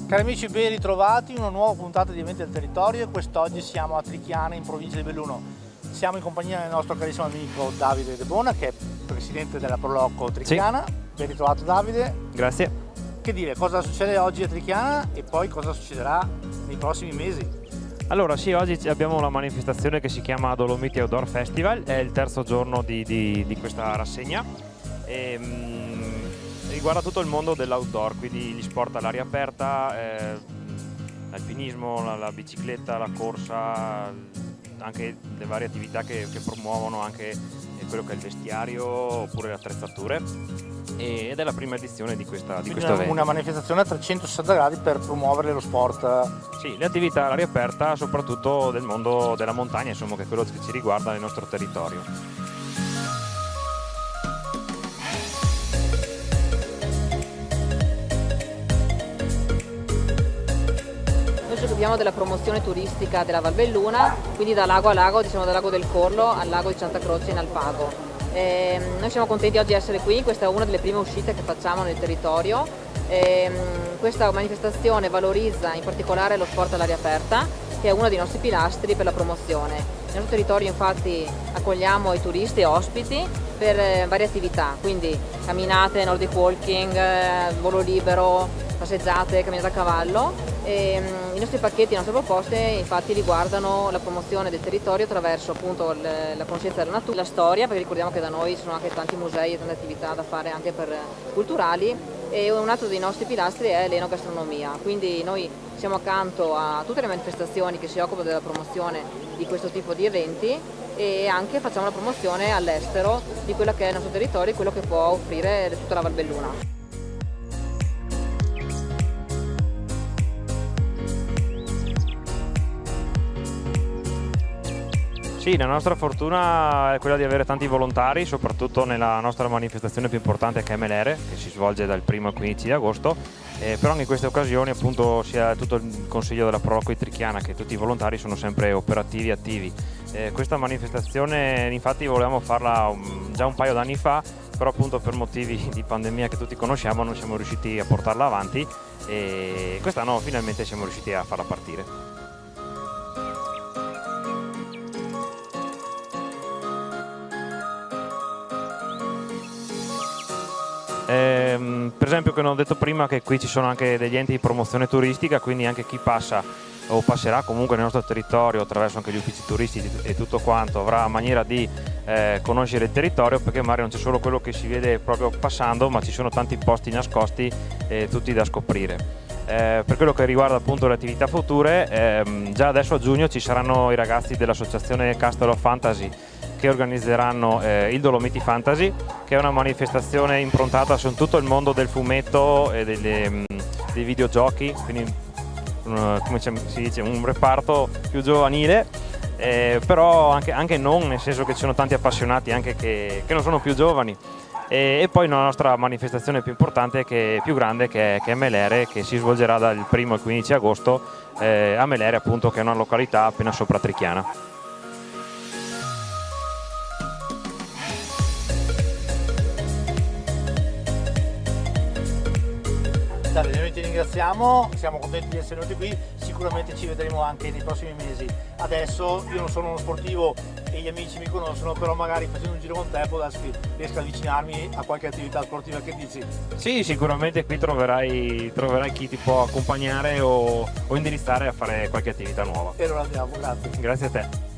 Cari amici, ben ritrovati in una nuova puntata di Eventi del Territorio e quest'oggi siamo a Trichiana in provincia di Belluno. Siamo in compagnia del nostro carissimo amico Davide De Bona, che è presidente della Prolocco Trichiana. Sì. Ben ritrovato Davide. Grazie. Che dire, cosa succede oggi a Trichiana e poi cosa succederà nei prossimi mesi? Allora sì, oggi abbiamo una manifestazione che si chiama Dolomiti Outdoor Festival, è il terzo giorno di questa rassegna. Riguarda tutto il mondo dell'outdoor, quindi gli sport all'aria aperta, l'alpinismo, la bicicletta, la corsa, anche le varie attività che promuovono anche quello che è il vestiario oppure le attrezzature, ed è la prima edizione di questo evento. Una manifestazione a 360 gradi per promuovere lo sport. Sì, le attività all'aria aperta, soprattutto del mondo della montagna, insomma, che è quello che ci riguarda nel nostro territorio. Noi ci occupiamo della promozione turistica della Val Belluna, quindi da lago a lago, diciamo dal lago del Corlo al lago di Santa Croce in Alpago. Noi siamo contenti oggi di essere qui, questa è una delle prime uscite che facciamo nel territorio. Questa manifestazione valorizza in particolare lo sport all'aria aperta, che è uno dei nostri pilastri per la promozione. Nel nostro territorio infatti accogliamo i turisti e ospiti per varie attività, quindi camminate, nordic walking, volo libero, passeggiate, camminate a cavallo. I nostri pacchetti, le nostre proposte infatti riguardano la promozione del territorio attraverso appunto la conoscenza della natura, la storia, perché ricordiamo che da noi ci sono anche tanti musei e tante attività da fare anche per culturali, e un altro dei nostri pilastri è l'enogastronomia, quindi noi siamo accanto a tutte le manifestazioni che si occupano della promozione di questo tipo di eventi e anche facciamo la promozione all'estero di quello che è il nostro territorio e quello che può offrire tutta la Val Belluna. Sì, la nostra fortuna è quella di avere tanti volontari, soprattutto nella nostra manifestazione più importante che è Melere, che si svolge dal 1 al 15 di agosto, però anche in queste occasioni appunto sia tutto il Consiglio della Prolocco di Trichiana che tutti i volontari sono sempre operativi e attivi. Questa manifestazione infatti volevamo farla già un paio d'anni fa, però appunto per motivi di pandemia che tutti conosciamo non siamo riusciti a portarla avanti e quest'anno finalmente siamo riusciti a farla partire. Per esempio, che non ho detto prima, che qui ci sono anche degli enti di promozione turistica, quindi anche chi passa o passerà comunque nel nostro territorio attraverso anche gli uffici turistici e tutto quanto avrà maniera di conoscere il territorio, perché magari non c'è solo quello che si vede proprio passando, ma ci sono tanti posti nascosti tutti da scoprire. Per quello che riguarda appunto le attività future, già adesso a giugno ci saranno i ragazzi dell'associazione Castle of Fantasy che organizzeranno il Dolomiti Fantasy, che è una manifestazione improntata su tutto il mondo del fumetto e dei videogiochi, quindi come si dice, un reparto più giovanile, però anche non, nel senso che ci sono tanti appassionati anche che non sono più giovani. E poi la nostra manifestazione più importante, che è più grande, che è Melere, che si svolgerà dal 1 al 15 agosto a Melere, appunto, che è una località appena sopra Trichiana. Noi ti ringraziamo, siamo contenti di essere venuti qui, sicuramente ci vedremo anche nei prossimi mesi. Adesso io non sono uno sportivo e gli amici mi conoscono, però magari facendo un giro con te riesco ad avvicinarmi a qualche attività sportiva, che dici? Sì, sicuramente qui troverai chi ti può accompagnare o indirizzare a fare qualche attività nuova. E allora andiamo, grazie. Grazie a te.